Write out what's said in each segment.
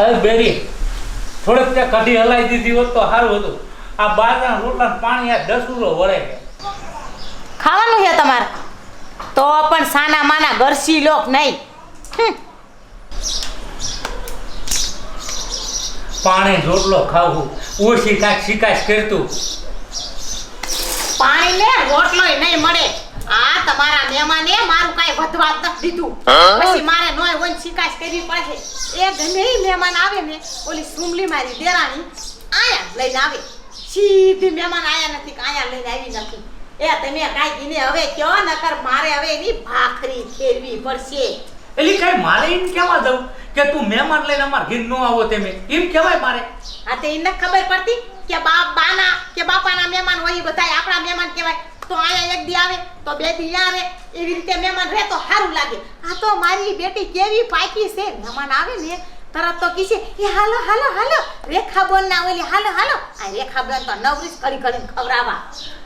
અરે બેરી થોડેક ત્યાં કઢી હલાવી દીધી હોત તો સારું હતું. આ બારના રોટલા પાણી આ ડસુરો વળે છે. ખાવાનું છે તમારે તો પણ સાના માના ગરસી લોક નહીં. પાણી રોટલો ખાવું ઓછી કાંઈક શિકાયત કરતું. પાણી ને રોટલોય નહીં મળે. આ તમારા મહેમાને મારું કાંઈ વધવા જ નથી દીધું. પછી મારે નોય વન શિકાયત કરવી પડે. એ ગમે ઈ મહેમાન આવે ને ઓલી સુમલી મારી દેરાણી આયા લઈને આવે. સીધી મહેમાન આયા નથી કે આયા લઈને આવી નથી. એ તમે કાંઈ કીને હવે કયો નકર મારે હવે એની ભાખરી ફેરવી પડશે. એલી કઈ મારે એમ કેવા દઉં કે તું મહેમાન લઈને અમાર ઘીર ન આવો તેમે એમ કહેવાય મારે? આ તે એને ખબર પડતી કે બાના કે બાપાના મહેમાન હોય બધાય આપણા મહેમાન કહેવાય. તો આયા એક દી આવે તો બે દી આવે એવી રીતે મહેમાન રહે તો સારું લાગે. આ તો મારી બેટી કેવી પાકી છે. મહેમાન આવે ને તરત તો કીશે એ હાલો હાલો હાલો રેખાબોન ના ઓલી હાલો હાલો. આ રેખાબોન તો નવરીસ ઘડી ઘડીને ખવરાવા.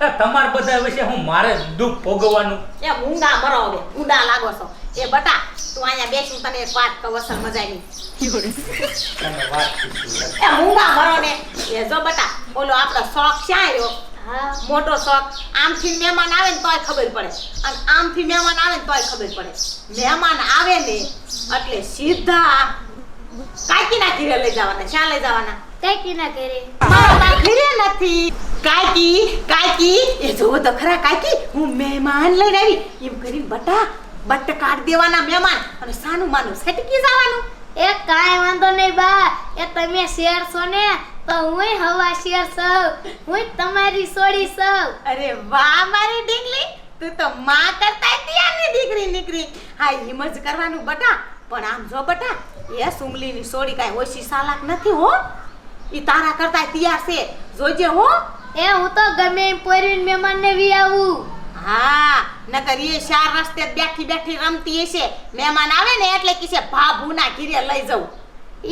એ તમાર બધા વિશે હું મારે દુઃખ ભોગવવાનું? એ મૂંગા મરો હવે ઊંડા લાગો છો. એ બટા તું અહીંયા બેસું તને એક વાત કહું અસર મજા આવી. એ મૂંગા મરો ને એ જો બટા ઓલો આપણો શોખ ક્યાં રહ્યો? હા મોટો શોખ. આમથી મહેમાન આવે ને તોય ખબર પડે અને આમથી મહેમાન આવે ને તોય ખબર પડે. મહેમાન આવે ને એટલે સીધા કાકીના ઘરે લઈ જવાના. ક્યાં લઈ જવાના? કાકીના ઘરે. મારા ઘરે નથી. કાકી કાકી એ જોવો તો ખરા કાકી હું મહેમાન લઈને આવી એમ કરીને બટા બટ કાઢ દેવાના મહેમાન અને સાનું માનું સટકી જવાનું. એ કાઈ વાંધો નહીં બા. એ તમે શેર છો ને તો હુંય હવા શેર છું. હું તમારી સોડી છું. અરે વાહ મારી ડીકલી તું તો માં કરતા ત્યાંની દીકરી નીકળી. હા એમ જ કરવાનું બટા. પણ આમ જો બટા એ સુમલીની સોડી કાંઈ ઓછી સાલાક નથી હો. ઈ તારા કરતા તૈયાર છે જોજે હો. એ હું તો ગમે એમ પોરીને મહેમાનને વી આવું. હા નકર એ ચાર રસ્તે બેઠી બેઠી રમતી હશે. મહેમાન આવે ને એટલે કીશે ભાભુના ઘરે લઈ જાઉં.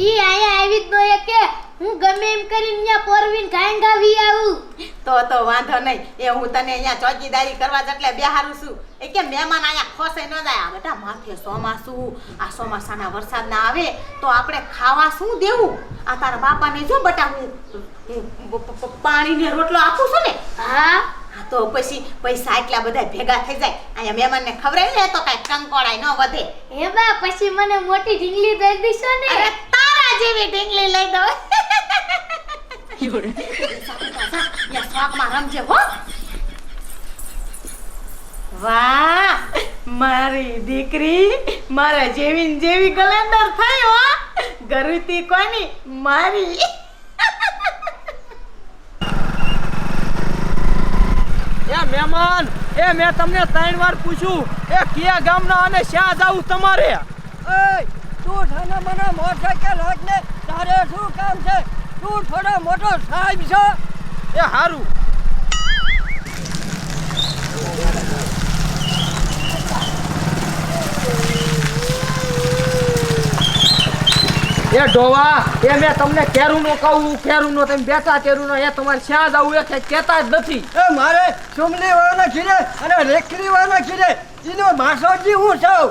ઈ આયા આવી જ ન કે હું ગમે એમ કરીને ન્યા પોરવીને ગાંગા વી આવું. તો વાંધો નહીં. એ હું તને અહીંયા ચોકીદારી કરવા જ એટલે બેહારું છું. એ કે મહેમાન અહીંયા ખોસે ન જાય. બેટા માથે ચોમાસું આ ચોમાસાના વરસાદ ના આવે તો આપણે ખાવા શું દેવું? આ તારા બાપાને જો બટા હું પાણીને રોટલો આપું છું ને. હા તો પછી પૈસા એટલા બધા ભેગા થઈ જાય. અહીંયા મહેમાનને ખવડાવી લે તો કાંઈ કંકોડાય ન વધે. હે બા પછી મને મોટી ઢીંગલી દઈ દીશો ને? અરે તારા જેવી ઢીંગલી લઈ દો. રમજે હો. વાહ મારી દીકરી મારા જેવી જેવી ગલેન્ડર થઈ હો. ગરુતી કોની? મારી. એ મહેમાન એ મેં તમને 3 વાર પૂછ્યું એ કયા ગામના અને શ્યાં જાવું તમારે? એ તું થાના મને મોટરસાઇકલ હાકને તારે શું કામ છે? તું થોડો મોટો સાહેબ છો. એ હારું. એ ડોવા એ મેં તમને કેરું નો કહું કેરું નો તમે બેઠા કેરું નો એ તમારે શ્યાં જાવું એ કહેતા જ નથી. એ મારે સુમલી વાળાના ઘીરે અને રેખરી વાળાના ઘીરે એનો માસોજી હું છું.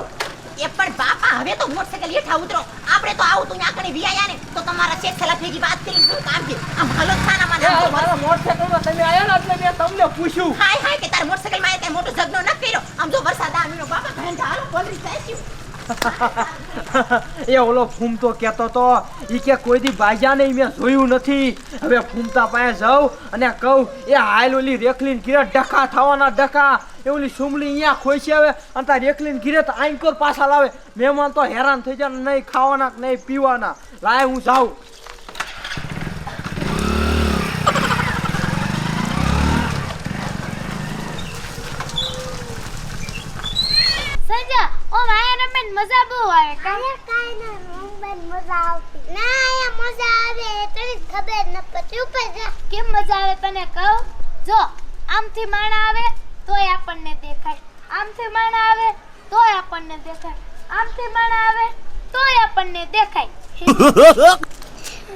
એ પણ બાપા હવે તો મોટરસાઇકલ હેઠા ઉતરો. આપણે તો આવું તું નાકણી વિયાયા ને તો તમારા શેઠ ખલા ભેગી વાત કરી શું કામ છે? આમ હાલો થાના માં મારા મોટરસાઇકલમાં તમે આયા ને એટલે મેં તમને પૂછ્યું. હાય હાય કે તાર મોટરસાઇકલ માં તે મોટો ઝગડો ન કર્યો. આમ જો વરસાદ આવીનો બાપા ભેંડા હાલો પોલીસ જાય. એ ઓલો ફૂમતો કહેતો તો ઈ કે કોઈ દી બાજા નહીં મેં જોયું નથી. હવે ફૂમતા પાસે જાઉં અને કહું એ હાલ ઓલી રેખલીન ઘીરે ડખા થવાના ડખા. એ ઓલી સુમલી અહીંયા ખોઈ છે હવે અને તાર રેખલીન ઘીરે તો આઈકોર પાછા લાવે. મહેમાન તો હેરાન થઈ જાય નહીં ખાવાના નહીં પીવાના. લાય હું જાઉં. સંજા ઓ માયા રમેન મજા બહુ આવે. કાયા કાઈ ના રમબન મજા આવતી. ના આયા મજા આવે તને ખબર ન પડતી. ઉપર જા. કેમ મજા આવે તને કહું? જો આમથી માણા આવે તોય આપણને દેખાય. આમથી માણા આવે તોય આપણને દેખાય. આમથી માણા આવે તોય આપણને દેખાય.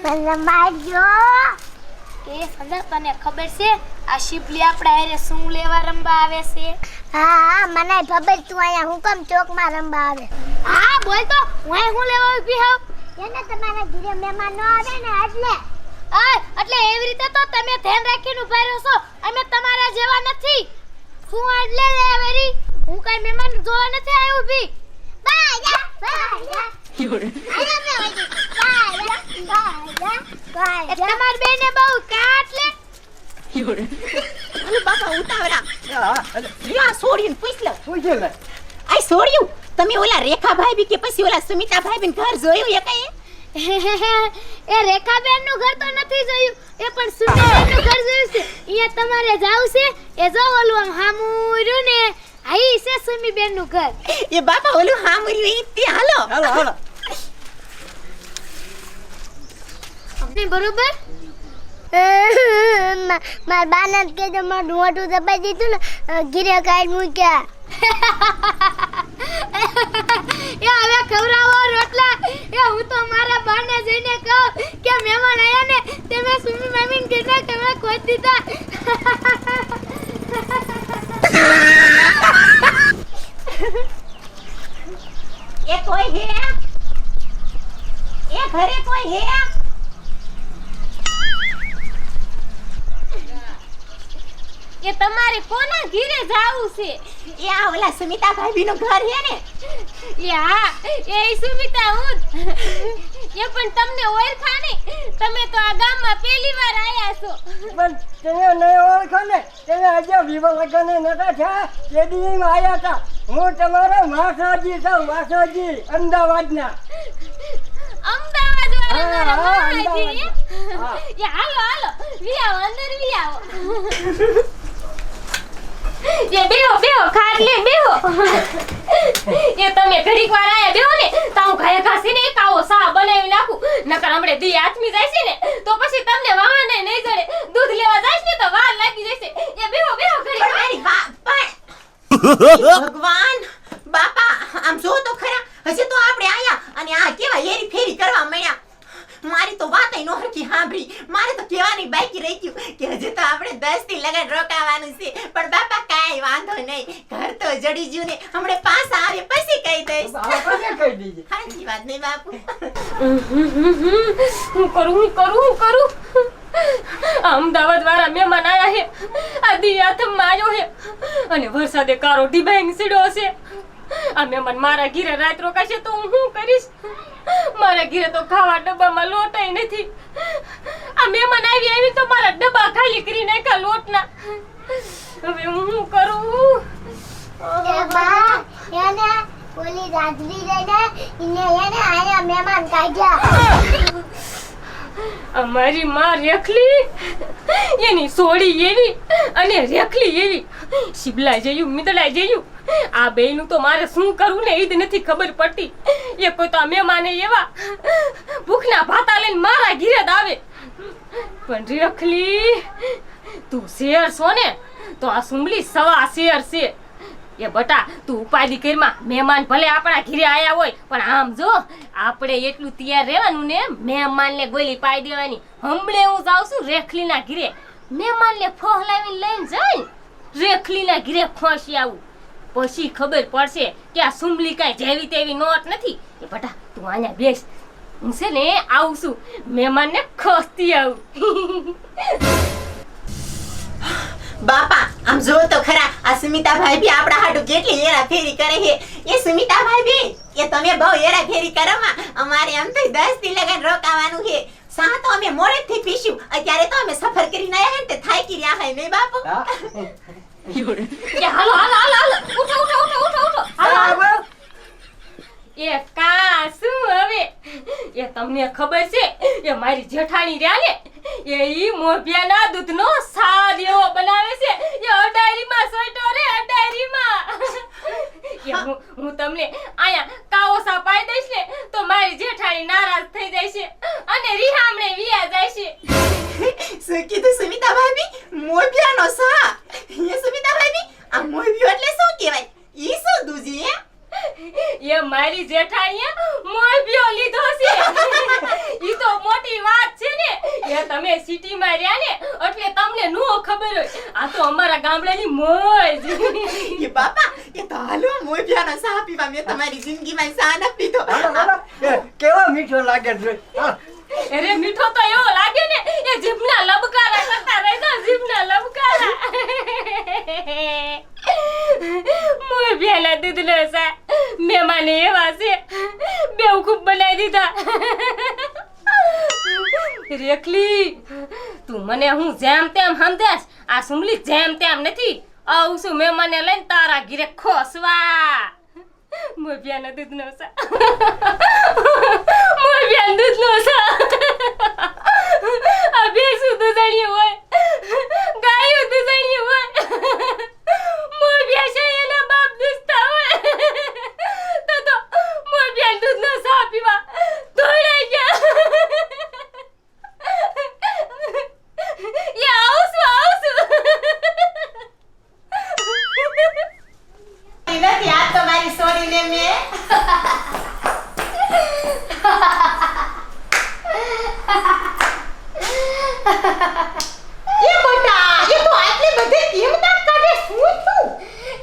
મને મારજો. કે સંજા તને ખબર છે આ શિપલી આપડા હારે શું લેવા રંબા આવે છે? હા મને ખબર. તું અહીંયા હું કેમ ચોકમાં રમવા આવે? હા બોલ તો હું લેવા ઊભી હોઉં. એને તમારા ઘરે મહેમાન ન આવે ને એટલે એવી રીતે તો તમે ધ્યાન રાખીને ઉભા રહો છો. અમે તમારા જેવા નથી. હું એટલે વેરી હું કઈ મહેમાન જોવા નથી આવ્યો ભી. બાય તમાર બેને બહુ કાટ લે. ઓલું બાપા ઉતાવળા લ્યો સોડીને પૂછ લો. શું છે લે? આઈ સોડ્યું તમે ઓલા રેખાભાઈ બી કે પછી ઓલા સુમિતાભાઈ બી ઘર જોયું એ કઈ? એ રેખાબેન નું ઘર તો નથી જોયું, એ પણ સુમિતાબેન નું ઘર જોયું છે. અહીંયા તમારે જાવું છે. એ જો ઓલું આમ હામું રહ્યું ને, આઈ છે સુમીબેન નું ઘર. એ બાપા ઓલું હામર્યું ઈ તે હાલો. હાલો આપને બરોબર માર બાને કે જો માર મોઢું દબાઈ દીધું ને ઘીરે કાઢ મૂક્યા. એ હવે ખવરાવો રોટલા. એ હું તો મારા બાને જઈને કહું કે મહેમાન આયા ને તમે સુમી મમ્મીને કીધા કે મેં ખોઈ દીધા. એ કોઈ હે? એ ઘરે કોઈ હે? એ તમારે કોના ઘીરે જાવું છે? એ આ ઓલા સુમિતાભાઈ બી નું ઘર હે ને? એ હા એ સુમિતા હું જ. એ પણ તમને ઓળખા નહીં, તમે તો આ ગામમાં પહેલી વાર આયા છો. પણ તેને નહીં ઓળખો ને, તેને આજે વિવાહ લગ્ન નતા થયા તે દી આવ્યા હતા. હું તમારો માસાજી છું, માસાજી અમદાવાદના. અમદાવાદ વાળા હા, મારા હા, મામાજી. હા. એ હાલો હાલો વી આવો અંદર વી આવો. એ બેહો બેહો ખાટલે બેહો. એ તમે ઘડીક વાર આયા બેહો ને તો હું ઘાય ઘાસીને એક આવો સા બનાવી નાખું. નકર હમણે દી આથમી જાય છે ને તો પછી તમને વાહને નહીં જડે. દૂધ લેવા જાય ને તો વાર લાગી જશે. એ બેહો બેહો ઘડીક વાર. અરે વાહ પણ ભગવાન બાપા આમ જો તો ખરા, હજી તો આપણે આયા અને આ કેવા હેરી ફેરી કરવા મળ્યા. મારી તો વાતય નો હરખી સાંભળી. મારે તો કહેવાની બાકી રહી ગયું કે હજી તો આપણે 10 થી લગન રોકાવાનું છે. પણ બાપા કાંઈ વાંધો નહીં, ઘર તો જડી ગયું ને, હમણે પાછા આવે પછી કહી દઈશ. બાપાને કહી દીધી. સાચી વાત નહીં બાપુ? હું કરું. અમદાવાદ વાળા મહેમાન આયા હે. આ દી આથમમાં આવ્યો હે અને વરસાદે કારો ઢીબાઈને સીડ્યો છે. આ મહેમાન મારા ઘીરે રાત રોકાશે તો હું શું કરીશ? મારા ઘીરે તો ખાવા ડબ્બામાં લોટાય નથી. આ મહેમાન આવી તો મારા ડબ્બા ખાલી કરી નાખ્યા લોટના. હવે હું શું કરું? ઓલી રાજવી રહીને એને આયા મહેમાન કાઢ્યા. અમારી માં રેખલી એની સોડી એવી અને રેખલી એવી. શિબલા જયું મિદલા જયું. આ બેયનું તો મારે શું કરવું ને એ જ નથી ખબર પડતી. એ કોઈ તો મહેમાને એવા ભૂખના ભાતા લઈને મારા ઘીરે જ આવે. પણ રેખલી તું શેર છો ને તો આ સુમલી સવા શેર છે. એ બટા તું ઉપાધિ કરીમાં. મહેમાન ભલે આપણા ઘીરે આયા હોય પણ આમ જો આપણે એટલું તૈયાર રહેવાનું ને મહેમાનને ગોલી પાઈ દેવાની. હમણે હું જાઉં છું રેખલીના ઘીરે. મહેમાનને ફોહલાવીને લઈને જાય રેખલીના ઘીરે ખોસી આવું. પછી ખબર પડશે કે આ સુમલી કાંઈ જેવી તેવી નોટ નથી. એ બટા તું આને બેસ, હું છે ને આવું છું મહેમાનને ખોસતી આવું. બાપા આમ જો તો ખરા, આ સુમિતાભાઈ બી આપણા હાટુ કેટલી હેરા ફેરી કરે છે. એ સુમિતાભાઈ બી એ તમે બહુ હેરા ફેરી કરો માં. અમારે આમ તો 10 થી લગન રોકાવાનું છે. સા તો અમે મોડેથી પીશું. અત્યારે તો અમે સફર કરીને આયા હે ને તે થાકી રહ્યા હે નહીં બાપુ? હા. એ હાલો ઉઠો હાલો. એ કા શું હવે? એ તમને ખબર છે એ મારી જેઠાણી રહ્યા ને એ ઈ મોભિયાના દૂધનો સાદ એવો બનાવે છે. એ અડારીમાં સોઈટો રે અડારીમાં. એ હું તમને આયા કાવો સા પાઈ દઈશ ને તો મારી જેઠાણી નારાજ થઈ જાય છે અને રીહામણે વિયા જાય છે. શું કીધું સુમિતાભાઈ બી? મોઢિયાનો સા? એ સુમિતાભાઈ બી આ મોઢિયો એટલે શું કહેવાય? ઈ શું દૂજી હે? એ મારી જેઠાણીએ મોભિયો લીધો છે. ઈ તો મોટી વાત છે ને. એ તમે સિટીમાં રહ્યા ને એટલે તમને નો ખબર હોય. આ તો અમારા ગામડાની મોજ. એ બાપા એ તો હાલો મોઢિયાનો ચા પીવા મેં તમારી જિંદગીમાં ચા ન પીધો હાલો, હાલો. કેવો મીઠો લાગે છે હા. અરે મીઠો તો એવો લાગે ને એ જીભના લબકારા કરતા રહેતા જીભના લબકારા મોય બેલા દૂધનો સા મહેમાન એવા છે બેવકૂફ બનાવી દીધા રેખલી તું મને હું જેમ તેમ સમજાશ આ સુમલી જેમ તેમ નથી આવું છું મહેમાનને લઈને તારા ઘીરે ખોસવા મોય બેલા દૂધનો સા મોય બેલા દૂધનો સા આ ભેંસું દૂધણ્યું હોય ગાયું દૂધણ્યું હોય મોય ભેંસે એના બાપ દૂધતા હોય તો મોય બેન દૂધનો સા પીવા દોડાઈ ગયા એ આવું નથી આ તો મારી સોડીને મેં એ બેટા એ તો આટલી બધી કિંમત કાઢે શું છું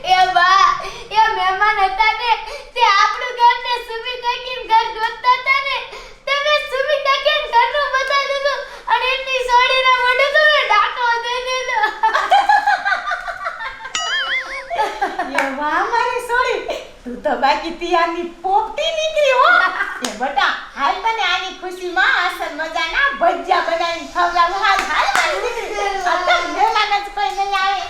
એ બા એ મહેમાન હતા ને તે આપણું ઘર ને સુમી કાકીન ઘર ગોતતા હતા ને તમે સુમી કાકીન ઘરનું બતાવી દીધું અને એની સોડીના મોઢે તમે ડાકો દઈ દીધો એ વાહ મારી સોડી તું તો બાકી તિયાની પોપટી નીકળી હો એ બેટા હાલ તને આની ખુશીમાં અસલ મજાના ભજીયા બનાવીને ખવડાવું હાલ હાલ મારી દીકરી આ તો મહેમાન જ કોઈ નહીં આવે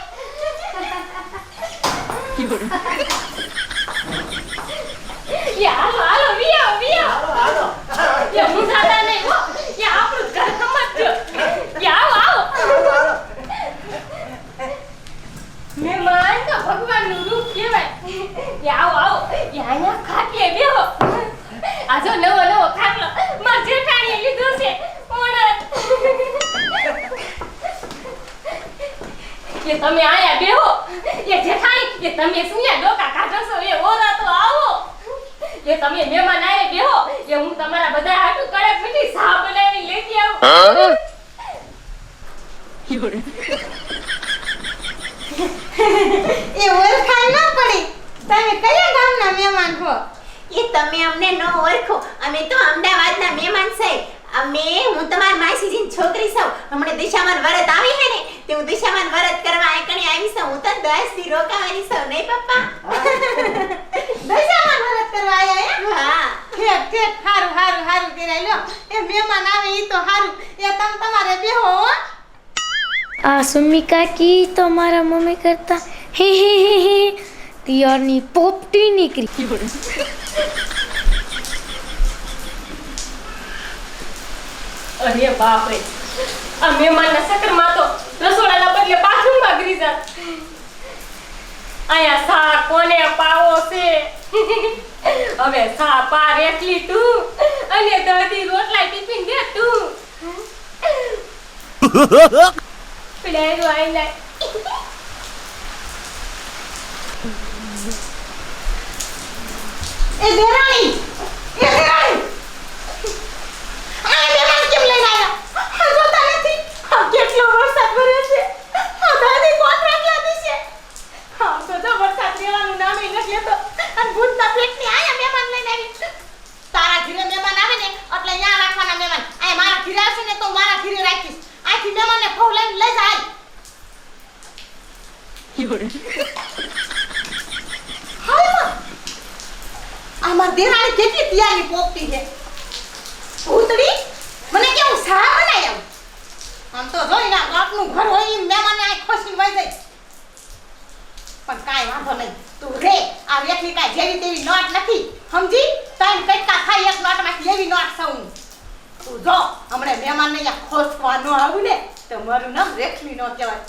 યા હાલો વિયા યા મુસાતા નહીં હો યા આપણું ઘર સમજજો યા આવો મહેમાન તો ભગવાનનું રૂપ કહેવાય યા આવો યા અહીંયા ખાટલે બેહો આ જો નવો નવો ખાટલો માર જેઠાણીએ લીધો છે ઓણત કે તમે આયા બેહો એ જેઠાણી કે તમે સુયા ડોકા કાઢો છો એ ઓરા તો આવો કે તમે મહેમાન આયા બેહો કે હું તમારા બધા હાટુ કડક મીઠી ચા બનાવી લેતી આવું એ ઓળખાણ ન પડી તમે કયા ગામના મહેમાન છો એ તમે અમને ન ઓળખો અમે તો અમદાવાદના મહેમાન છે હું તમારી માસીજીની છોકરી છું હમણે દિશામાન વરત આવી હે ને તે હું દિશામાન વરત કરવા આકણી આવી છું હું તો 10 દી રોકાવાની છું નહીં પપ્પા દિશામાન વરત કરવા આયા હે હા ઠેક હારું કરાઈ લ્યો એ મહેમાન આવે ઈ તો હારું એ તમારે બેહો આ સુમી કાકી તો મારા મમ્મી કરતા હે તિયારની પોપટી નીકળી અરે બાપ રે આ મહેમાનના ચક્કરમાં તો રસોડાના બદલે બાથરૂમમાં ગરી જાત આયા સા કોને પાવો છે હવે સા પા રેખલી તું અને દાદી રોટલા ટિફિન દે તું પડાયો આઈ લે એ દેરાણી આ મહેમાન કેમ લઈને આવ્યા જોતા નથી કેટલો વરસાદ પડે છે દાદી કોન્ટ્રાક્ટ લાદી છે તો જો વરસાદ દેવાનું નામ નથી લેતો અને ભૂતના પેટની આયા મહેમાન લઈને આવી તારા ઘરે મહેમાન આવે ને એટલે અહીંયા રાખવાના મહેમાન આ મારા ઘરે આવશે ને તો મારા ઘરે રાખીશ આથી મહેમાનને ફોન લઈને લઈ જાય આમાં દેરાણી કેટલી તિયારી પોપતી છે ભૂતડી મને કેવું સા બનાય આમ તો જોઈ ના બાપનું ઘર હોય ઈ મહેમાન આ ખોસીને વઈ જાય પણ કાઈ વાંધો નહીં તું રે આ રેખની કાઈ જેવી તેવી નોટ નથી સમજી તાઈ કટકા ખાઈ એક નોટમાંથી એવી નોટ સૌ તું જો હમણે મહેમાનને અહીંયા ખોસવા ન આવું ને તો મારું નામ રેખલી નો કહેવાય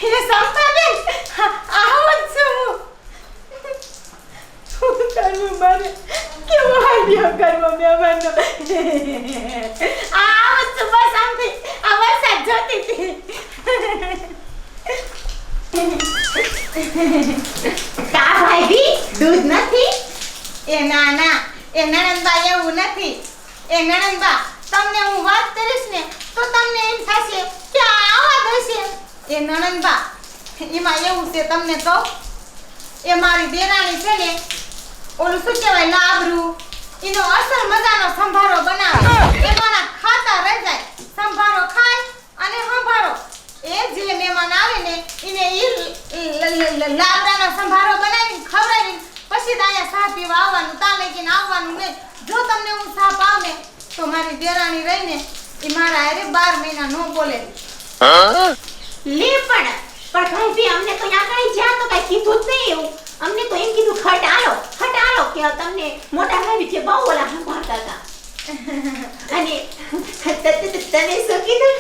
હે સંપાબેન આવો છું કરવું મારે કેવો આઈડિયા કરવો મહેમાનનો આવો છું બસ આમથી આ વરસાદ જોતી હતી કા ભાઈ દૂધ નથી એ ના એ નણંદબા એવું નથી એ નણંદબા તમને હું વાત કરીશ ને તો તમને એમ થશે કે આ આવા દશે એ નણંદબા એમાં એવું છે તમને કહું, એ મારી દેરાણી છે ને ઓલું શું કહેવાય લાબરું, એનો અસલ મજાનો સંભારો બનાવે. એમાંના ખાતા રહી જાય. સંભારો ખાય અને સંભારો એ જે મહેમાન આવે ને એને લાબરાનો સંભારો બનાવીને ખવડાવીને પછી દાયા ચા પીવા આવવાનું, તા લઈને આવવાનું નહીં. જો તમને હું ચા પાવ ને તો મારી દેરાણી રહીને એ મારા હારે 12 મહિના નો બોલે. લે પણ ભાઈ અમને તો યા કઈ જ્યાં તો કઈ કીધું જ નહીં એવું. અમને તો એમ કીધું ખટ આલો કે તમને મોટા ભાઈ છે બહુ ઓલા સંભાળતા હતા. અને તને શું કીધું?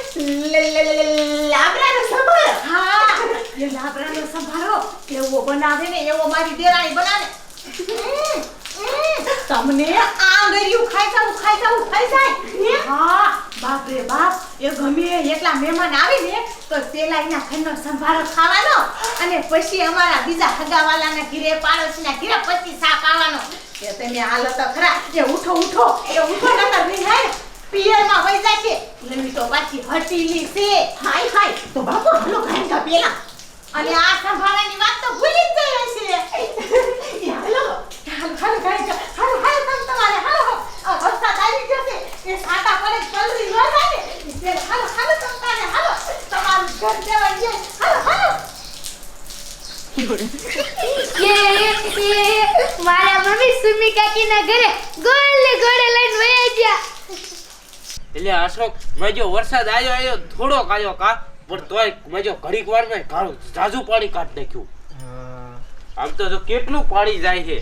લાબરાનો સંભારો. હા, એ લાબરાનો સંભારો કેવો બનાવે ને એવો મારી દેરાણી બનાવે. તમને આંગળીયું ખાઈ જાવું થઈ જાય. હા, બાપ રે બાપ, એ ગમે એટલા મહેમાન આવે ને તો પેલા એના ઘરનો સંભારો ખાવાનો અને પછી અમારા બીજા હગાવાલાના ઘરે પાડોશીના ઘરે પછી સાપ આવવાનો. કે તમે હાલો તો ખરા, એ ઉઠો નકર વિહાર પિયરમાં વઈ જાય છે. લેવી તો પાછી હટીલી છે. હાય તો બાપુ હાલો ખાઈ પેલા. અને આ સંભાળાની વાત તો ભૂલી જ ગઈ હશે. હાલો હાલો તમ તમારે હાલો. આ વરસાદ આવી ગયો છે. એ સાટા પડે પલરી ન જાય ને. એટલે હાલો તમ તારે હાલો. તમારું ઘર જવા જાય. હાલો. મારા મમ્મી સુમી કાકીના ઘરે ગોળે લઈને વયા ગયા. એટલે અશોક મજો વરસાદ આવ્યો થોડોક આવ્યો કા, પણ તોય મજો ઘડીક વાર માં ઘણું જાજુ પાણી કાઢ નાખ્યું. આમ તો જો કેટલું પાણી જાય છે.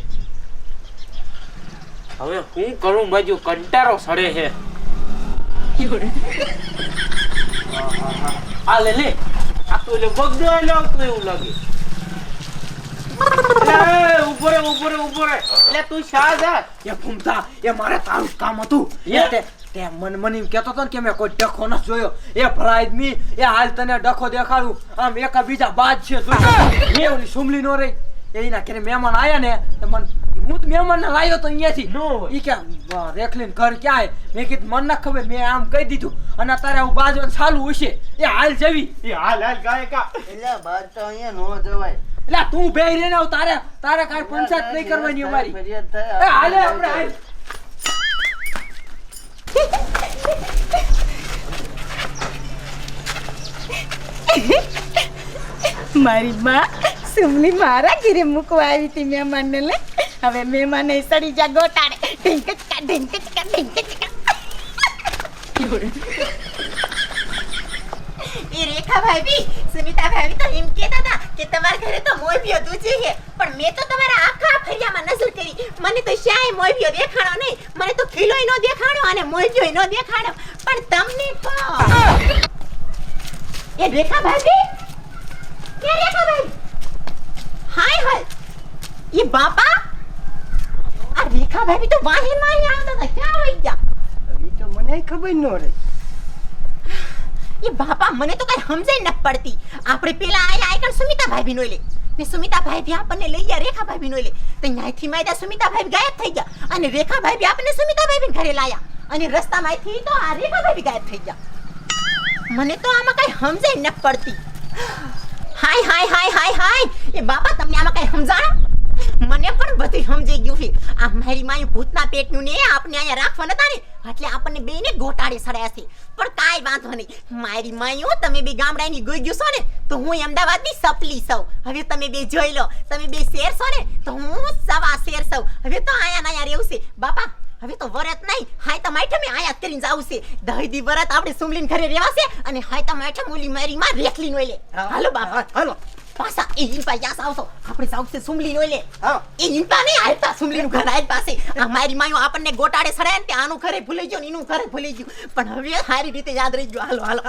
હવે હું કરું, મજો કંટારો સડે છે. આ લે આ તો લે બગડો આવતો એવું લાગે. ઉભો રે એટલે તું શા જા? એ ઘૂમતા એ મારે તારું જ કામ હતું. તે મને કહેતો હતો ને કે મેં કોઈ ડખો ન જોયો. એ ભલા આદમી, એ હાલ તને ડખો દેખાડું. આમ એકા બીજા બાદ છે જોઈ. ઓલી સુમલી નો રહી એના ઘરે મહેમાન આયા ને તો હું જ મહેમાન ને લાવ્યો તો અહીંયાથી. ઈ કે રેખલીન ઘર ક્યાં? મેં કીધું મને ન ખબર, મેં આમ કહી દીધું અને તારે હું બાજવાનું ચાલુ હશે. એ હાલ જવી હાલ ગાય કા એટલે બાદ તો અહીંયા નો જવાય. એટલે તું બે રે ને તારે કાંઈ પંચાયત નહીં કરવાની અમારી. ફરિયાદ એ થાય. હાલે આપણે હાલ. મારી માં સુમલી મારા ઘરે મૂકવા આવી હતી મહેમાનને લે. હવે મહેમાને સડી જા ગોટાડે. ઢીંકચકા. એ રેખા ભાભી, સુમિતા ભાભી તો એમ કહેતા હતા કે તમારા ઘરે તો મોરબીઓ દૂજે છે, પણ મેં તો તમારા આખા ફળિયામાં નજર કરી. મને તો શાય મોરબીઓ દેખાડો નહીં, મને તો કિલોય નો દેખાડો અને મોરબીઓય નો દેખાડો, પણ તમને તો એ રેખા ભાભી, હાય એ બાપા, આ રેખા ભાભી તો વાહે આવતા હતા, ક્યાં વઈ ગયા? ઈ તો મને ખબર ન રહી. એ બાપા મને તો કઈ સમજાય ન પડતી. આપણે પેલા આયા આઈકણ સુમિતા ભાભી નો લે ને સુમિતા ભાભી આપણને લઈ ગયા રેખા ભાભી નો લે, તો ન્યાયથી માયદા સુમિતા ભાભી ગાયબ થઈ ગયા અને રેખા ભાભી આપણને સુમિતા ભાભી ઘરે લાયા અને રસ્તામાંથી તો આ રેખા ભાભી ગાયબ થઈ ગયા. મને તો આમાં કઈ સમજાય ન પડતી. હાય એ બાપા તમને આમાં કઈ સમજાણો? મને પણ બધું સમજાઈ ગયું છે. આ મારી માયું ભૂતના પેટનું ને આપણે અહીંયા રાખવા નતા ને એટલે આપણને બેને ગોટાળે સડાયા છે. પણ કાઈ વાંધો નહીં, મારી માયું તમે બે ગામડાની ગોઈ છો ને તો હું અમદાવાદની સપલી સૌ. હવે તમે બે જોઈ લો, તમે બે શેર છો ને તો હું સવા શેર સૌ. હવે તો આયા ના રહેવું છે બાપા. હવે તો વરત નહીં, હાય તો માઠમે આયા કરીને જાવું છે. દહીદી વરત આપણે સુમલીન ઘરે રહેવાશે અને હાય તો માઠમ ઓલી મારી માં રેખલી નો લે. હાલો બાપા હાલો પાસા એ ઇનપા યાસ આવતો આપણે સાઉથ સે સુમલી નો લે. એ ઇનપા નહીં આયતા સુમલી નું ઘર આય પાસે. આ મારી માયો આપણને ગોટાડે સડે ને આનું ઘરે ભૂલી ગયો ને એનું ઘરે ભૂલી ગયું, પણ હવે સારી રીતે યાદ રહી ગયું. હાલો